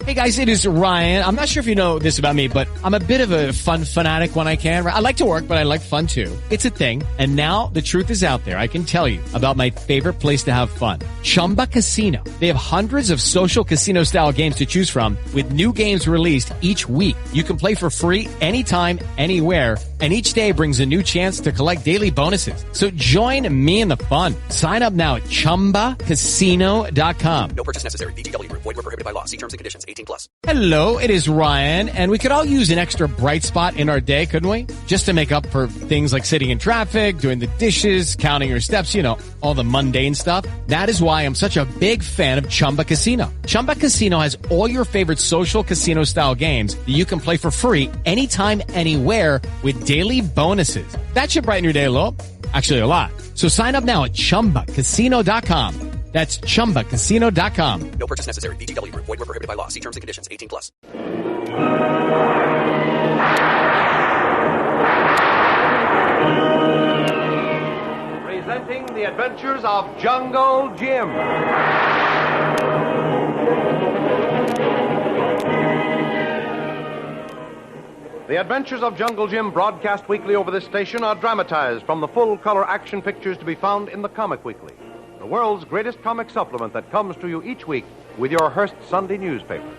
Hey guys, it is Ryan. I'm not sure if you know this about me, but I'm a bit of a fun fanatic when I can. I like to work, but I like fun too. It's a thing. And now the truth is out there. I can tell you about my favorite place to have fun. Chumba Casino. They have hundreds of social casino style games to choose from with new games released each week. You can play for free anytime, anywhere. And each day brings a new chance to collect daily bonuses. So join me in the fun. Sign up now at ChumbaCasino.com. No purchase necessary. VGW. Void where prohibited by law. See terms and conditions. 18+. Hello, it is Ryan, and we could all use an extra bright spot in our day, couldn't we? Just to make up for things like sitting in traffic, doing the dishes, counting your steps, you know, all the mundane stuff. That is why I'm such a big fan of Chumba Casino. Chumba Casino has all your favorite social casino-style games that you can play for free anytime, anywhere with daily bonuses. That should brighten your day a little. Actually, a lot. So sign up now at ChumbaCasino.com. That's ChumbaCasino.com. No purchase necessary. VGW. Void where prohibited by law. See terms and conditions. 18+. Presenting the adventures of Jungle Jim. The Adventures of Jungle Jim, broadcast weekly over this station, are dramatized from the full-color action pictures to be found in the Comic Weekly, the world's greatest comic supplement that comes to you each week with your Hearst Sunday newspaper.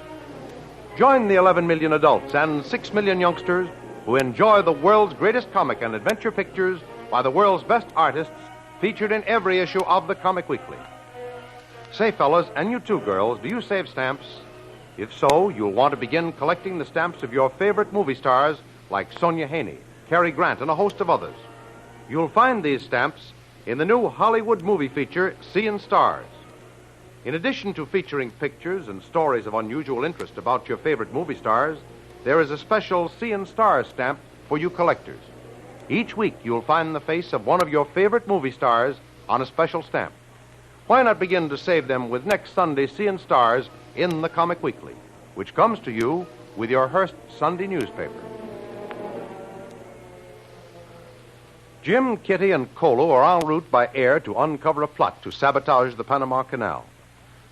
Join the 11 million adults and 6 million youngsters who enjoy the world's greatest comic and adventure pictures by the world's best artists featured in every issue of the Comic Weekly. Say, fellas, and you too, girls, do you save stamps? If so, you'll want to begin collecting the stamps of your favorite movie stars like Sonia Haney, Cary Grant, and a host of others. You'll find these stamps in the new Hollywood movie feature, Seein' Stars. In addition to featuring pictures and stories of unusual interest about your favorite movie stars, there is a special Seein' Stars stamp for you collectors. Each week, you'll find the face of one of your favorite movie stars on a special stamp. Why not begin to save them with next Sunday's Seein' Stars in the Comic Weekly, which comes to you with your Hearst Sunday newspaper. Jim, Kitty, and Kolu are en route by air to uncover a plot to sabotage the Panama Canal.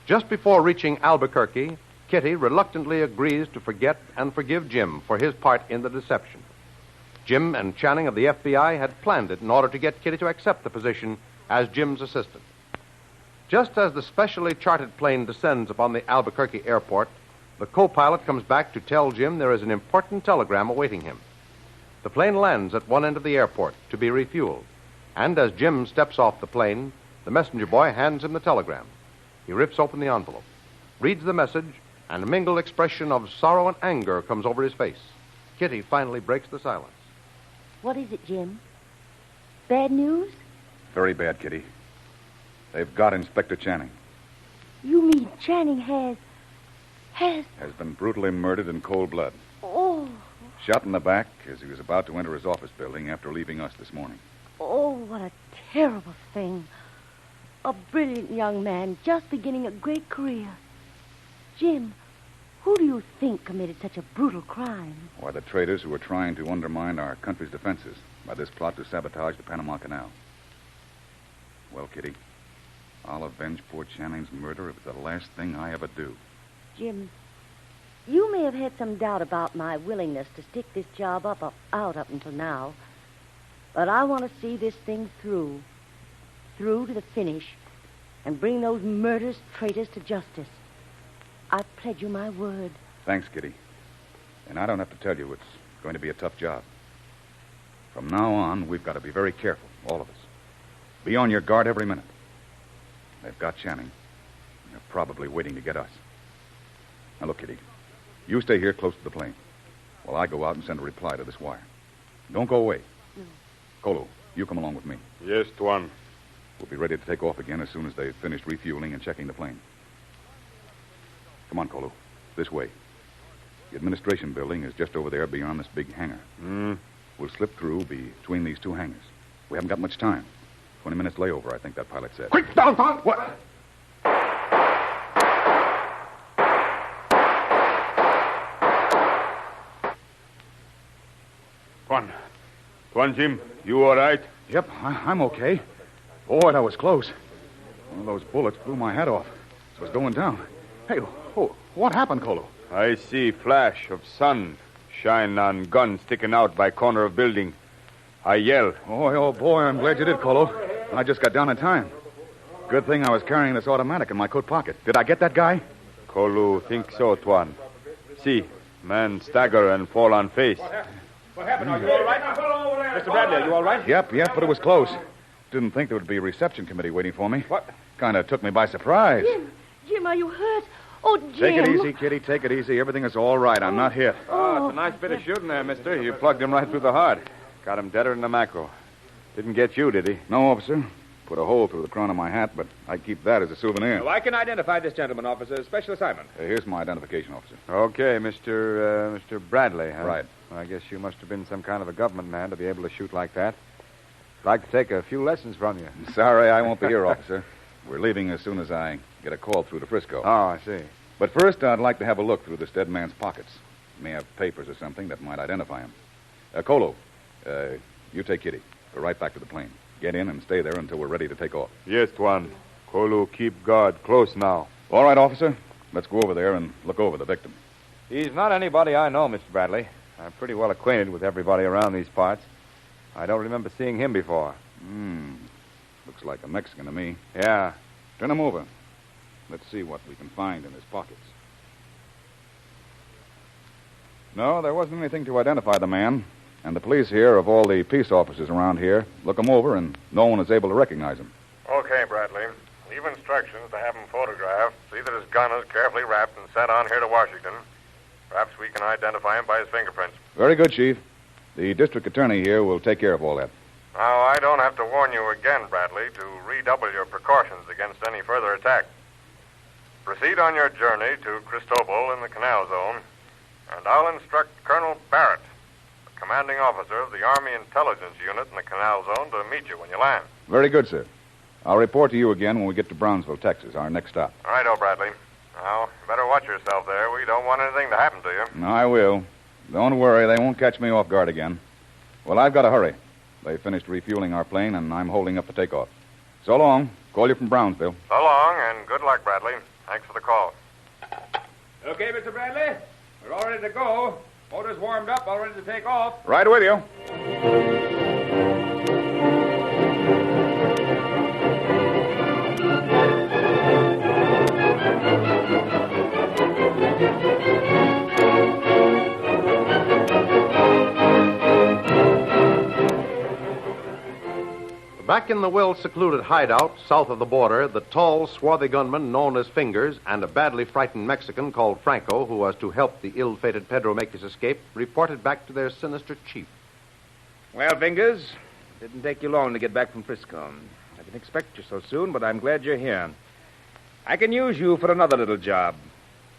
Just before reaching Albuquerque, Kitty reluctantly agrees to forget and forgive Jim for his part in the deception. Jim and Channing of the FBI had planned it in order to get Kitty to accept the position as Jim's assistant. Just as the specially chartered plane descends upon the Albuquerque airport, the co-pilot comes back to tell Jim there is an important telegram awaiting him. The plane lands at one end of the airport to be refueled, and as Jim steps off the plane, the messenger boy hands him the telegram. He rips open the envelope, reads the message, and a mingled expression of sorrow and anger comes over his face. Kitty finally breaks the silence. What is it, Jim? Bad news? Very bad, Kitty. They've got Inspector Channing. You mean Channing has... Has been brutally murdered in cold blood. Oh. Shot in the back as he was about to enter his office building after leaving us this morning. Oh, what a terrible thing. A brilliant young man just beginning a great career. Jim, who do you think committed such a brutal crime? Why, the traitors who were trying to undermine our country's defenses by this plot to sabotage the Panama Canal. Well, Kitty, I'll avenge poor Channing's murder if it's the last thing I ever do. Jim, you may have had some doubt about my willingness to stick this job out up until now, but I want to see this thing through to the finish, and bring those murderous traitors to justice. I pledge you my word. Thanks, Kitty. And I don't have to tell you it's going to be a tough job. From now on, we've got to be very careful, all of us. Be on your guard every minute. They've got Channing. They're probably waiting to get us. Now, look, Kitty. You stay here close to the plane while I go out and send a reply to this wire. Don't go away. No. Kolu, you come along with me. Yes, Tuan. We'll be ready to take off again as soon as they've finished refueling and checking the plane. Come on, Kolu. This way. The administration building is just over there beyond this big hangar. We'll slip through between these two hangars. We haven't got much time. 20 minutes layover, I think that pilot said. Quick, down! What? Tuan Jim, you all right? Yep, I'm okay. Boy, that was close. One of those bullets blew my head off. It was going down. Hey, what happened, Kolu? I see flash of sun shine on gun sticking out by corner of building. I yell. Oh, boy, I'm glad you did, Kolu. I just got down in time. Good thing I was carrying this automatic in my coat pocket. Did I get that guy? Kolu think so, Tuan. See, man stagger and fall on face. What happened? Are you all right? Mr. Bradley, are you all right? Yep, but it was close. Didn't think there would be a reception committee waiting for me. What? Kind of took me by surprise. Jim, are you hurt? Oh, Jim. Take it easy, Kitty. Take it easy. Everything is all right. I'm not hit. Oh, it's a nice bit of shooting there, mister. You plugged him right through the heart. Got him deader than the mackerel. Didn't get you, did he? No, officer. Put a hole through the crown of my hat, but I keep that as a souvenir. Well, I can identify this gentleman, officer. Special assignment. Here's my identification, officer. Okay, Mr. Bradley, huh? Right. Well, I guess you must have been some kind of a government man to be able to shoot like that. I'd like to take a few lessons from you. Sorry, I won't be here, officer. We're leaving as soon as I get a call through to Frisco. Oh, I see. But first, I'd like to have a look through this dead man's pockets. May have papers or something that might identify him. Kolu, you take Kitty. We're right back to the plane. Get in and stay there until we're ready to take off. Yes, Tuan. Kolu, keep guard close now. All right, officer. Let's go over there and look over the victim. He's not anybody I know, Mr. Bradley. I'm pretty well acquainted with everybody around these parts. I don't remember seeing him before. Looks like a Mexican to me. Yeah. Turn him over. Let's see what we can find in his pockets. No, there wasn't anything to identify the man. And the police here, of all the peace officers around here, look him over and no one is able to recognize him. Okay, Bradley. Leave instructions to have him photographed. See that his gun is carefully wrapped and sent on here to Washington. Perhaps we can identify him by his fingerprints. Very good, Chief. The district attorney here will take care of all that. Now, I don't have to warn you again, Bradley, to redouble your precautions against any further attack. Proceed on your journey to Cristobal in the Canal Zone, and I'll instruct Colonel Barrett, the commanding officer of the Army Intelligence Unit in the Canal Zone, to meet you when you land. Very good, sir. I'll report to you again when we get to Brownsville, Texas, our next stop. All right, Bradley. Now, you better watch yourself there. We don't want anything to happen to you. No, I will. Don't worry, they won't catch me off guard again. Well, I've got to hurry. They finished refueling our plane, and I'm holding up for takeoff. So long. Call you from Brownsville. So long, and good luck, Bradley. Thanks for the call. Okay, Mr. Bradley. We're all ready to go. Motor's warmed up, all ready to take off. Right with you. Back in the well-secluded hideout south of the border, the tall, swarthy gunman known as Fingers and a badly frightened Mexican called Franco, who was to help the ill-fated Pedro make his escape, reported back to their sinister chief. Well, Fingers, didn't take you long to get back from Frisco. I didn't expect you so soon, but I'm glad you're here. I can use you for another little job.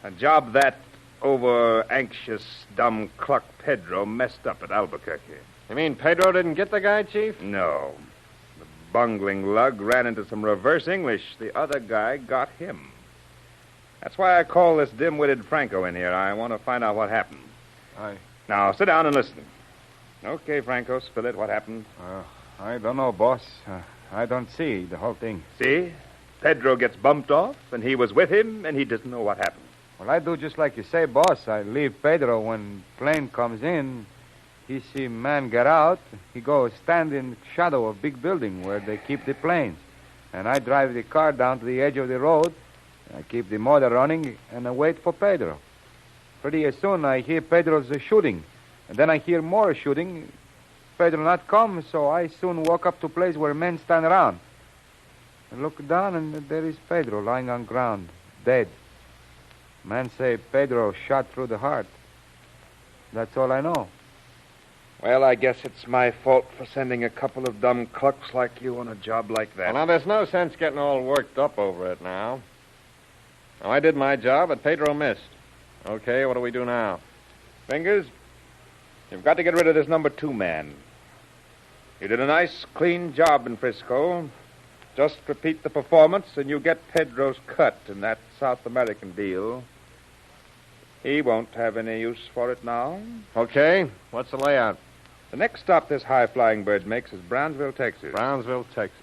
A job that over-anxious, dumb cluck Pedro messed up at Albuquerque. You mean Pedro didn't get the guy, Chief? No. The bungling lug ran into some reverse English. The other guy got him. That's why I call this dim-witted Franco in here. I want to find out what happened. Now, sit down and listen. Okay, Franco, spill it. What happened? I don't know, boss. I don't see the whole thing. See? Pedro gets bumped off, and he was with him, and he doesn't know what happened. Well, I do just like you say, boss. I leave Pedro when plane comes in. He see man get out. He go stand in shadow of big building where they keep the planes. And I drive the car down to the edge of the road. I keep the motor running, and I wait for Pedro. Pretty soon, I hear Pedro's shooting. And then I hear more shooting. Pedro not come, so I soon walk up to place where men stand around. I look down, and there is Pedro lying on ground, dead. Man say Pedro shot through the heart. That's all I know. Well, I guess it's my fault for sending a couple of dumb clucks like you on a job like that. Well, now, there's no sense getting all worked up over it now. Now, I did my job, but Pedro missed. Okay, what do we do now? Fingers, you've got to get rid of this number 2 man. You did a nice, clean job in Frisco. Just repeat the performance, and you get Pedro's cut in that South American deal. He won't have any use for it now. Okay, what's the layout? The next stop this high-flying bird makes is Brownsville, Texas. Brownsville, Texas.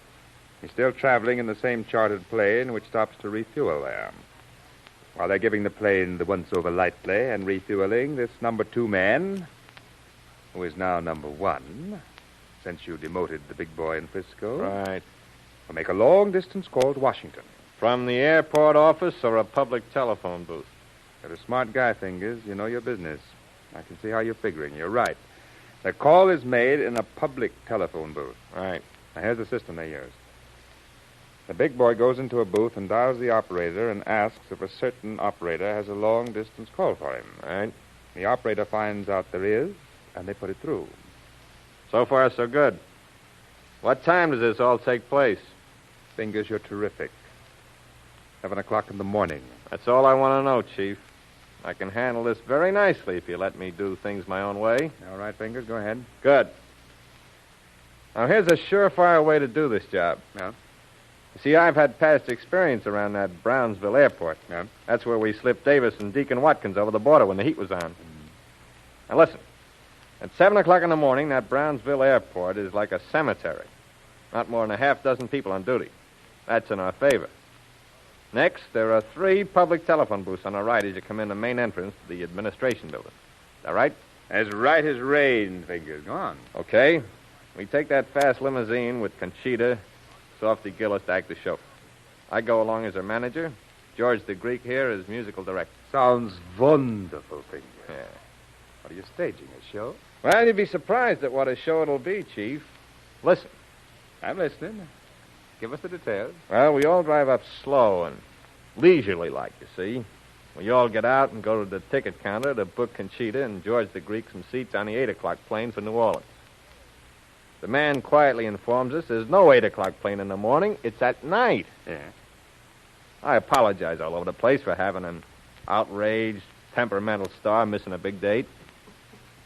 He's still traveling in the same chartered plane, which stops to refuel there. While they're giving the plane the once-over lightly and refueling, this number 2 man, who is now number 1, since you demoted the big boy in Frisco, Right. will make a long-distance call to Washington. From the airport office or a public telephone booth? You're a smart guy, Fingers. You know your business. I can see how you're figuring. You're right. The call is made in a public telephone booth. Right. Now, here's the system they use. The big boy goes into a booth and dials the operator and asks if a certain operator has a long-distance call for him. Right. The operator finds out there is, and they put it through. So far, so good. What time does this all take place? Fingers, you're terrific. 7 o'clock in the morning. That's all I want to know, Chief. I can handle this very nicely if you let me do things my own way. All right, Fingers, go ahead. Good. Now, here's a surefire way to do this job. Yeah? You see, I've had past experience around that Brownsville airport. Yeah? That's where we slipped Davis and Deacon Watkins over the border when the heat was on. Now, listen. At 7 o'clock in the morning, that Brownsville airport is like a cemetery. Not more than a half dozen people on duty. That's in our favor. Next, there are 3 public telephone booths on the right as you come in the main entrance to the administration building. Is that right? As right as rain, Fingers. Go on. Okay. We take that fast limousine with Conchita, Softy Gillis to act the chauffeur. I go along as her manager. George the Greek here is musical director. Sounds wonderful, Fingers. Yeah. What are you staging, a show? Well, you'd be surprised at what a show it'll be, Chief. Listen. I'm listening. Give us the details. Well, we all drive up slow and leisurely like, you see. We all get out and go to the ticket counter to book Conchita and George the Greek some seats on the 8 o'clock plane for New Orleans. The man quietly informs us there's no 8 o'clock plane in the morning. It's at night. Yeah. I apologize all over the place for having an outraged, temperamental star missing a big date.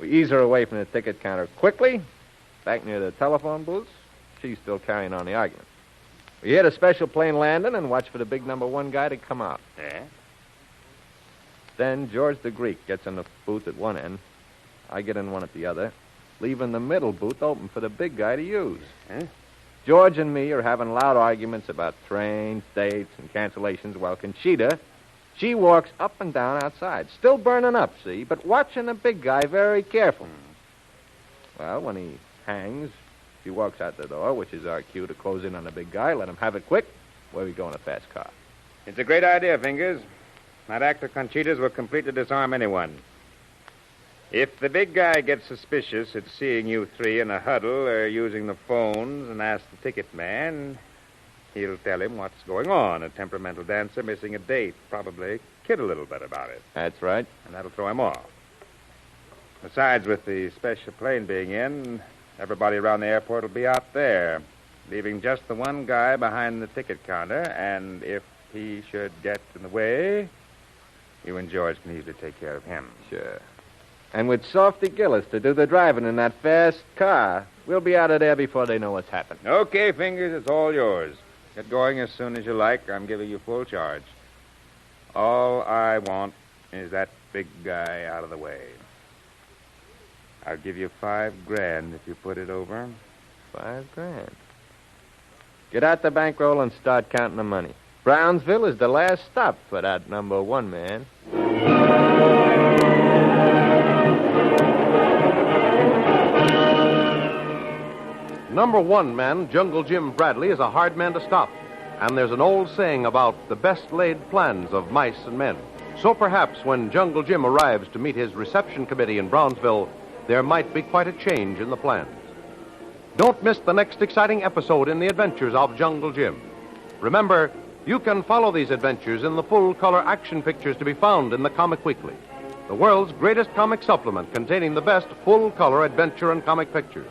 We ease her away from the ticket counter quickly, back near the telephone booths. She's still carrying on the argument. We hit a special plane landing and watch for the big number 1 guy to come out. Yeah? Then George the Greek gets in the booth at one end. I get in one at the other, leaving the middle booth open for the big guy to use. Huh? George and me are having loud arguments about trains, dates, and cancellations, while Conchita, she walks up and down outside, still burning up, see, but watching the big guy very careful. Well, when he hangs, she walks out the door, which is our cue to close in on the big guy, let him have it quick. Where we go in a fast car. It's a great idea, Fingers. That act of Conchita's will completely disarm anyone. If the big guy gets suspicious at seeing you 3 in a huddle or using the phones and asks the ticket man, he'll tell him what's going on. A temperamental dancer missing a date. Probably kid a little bit about it. That's right. And that'll throw him off. Besides, with the special plane being in, everybody around the airport will be out there, leaving just the one guy behind the ticket counter, and if he should get in the way, you and George can easily take care of him. Sure. And with Softy Gillis to do the driving in that fast car, we'll be out of there before they know what's happened. Okay, Fingers, it's all yours. Get going as soon as you like. I'm giving you full charge. All I want is that big guy out of the way. I'll give you $5,000 if you put it over. $5,000. Get out the bankroll and start counting the money. Brownsville is the last stop for that number 1 man. Number 1 man, Jungle Jim Bradley, is a hard man to stop. And there's an old saying about the best laid plans of mice and men. So perhaps when Jungle Jim arrives to meet his reception committee in Brownsville, there might be quite a change in the plans. Don't miss the next exciting episode in the adventures of Jungle Jim. Remember, you can follow these adventures in the full-color action pictures to be found in the Comic Weekly, the world's greatest comic supplement containing the best full-color adventure and comic pictures.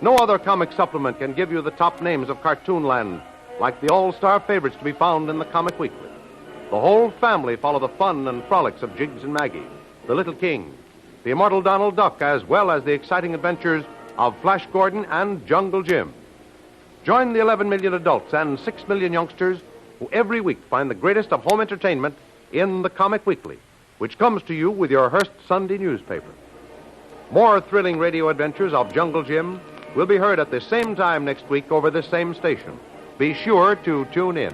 No other comic supplement can give you the top names of Cartoonland like the all-star favorites to be found in the Comic Weekly. The whole family follow the fun and frolics of Jiggs and Maggie, the Little King, the immortal Donald Duck, as well as the exciting adventures of Flash Gordon and Jungle Jim. Join the 11 million adults and 6 million youngsters who every week find the greatest of home entertainment in the Comic Weekly, which comes to you with your Hearst Sunday newspaper. More thrilling radio adventures of Jungle Jim will be heard at the same time next week over this same station. Be sure to tune in.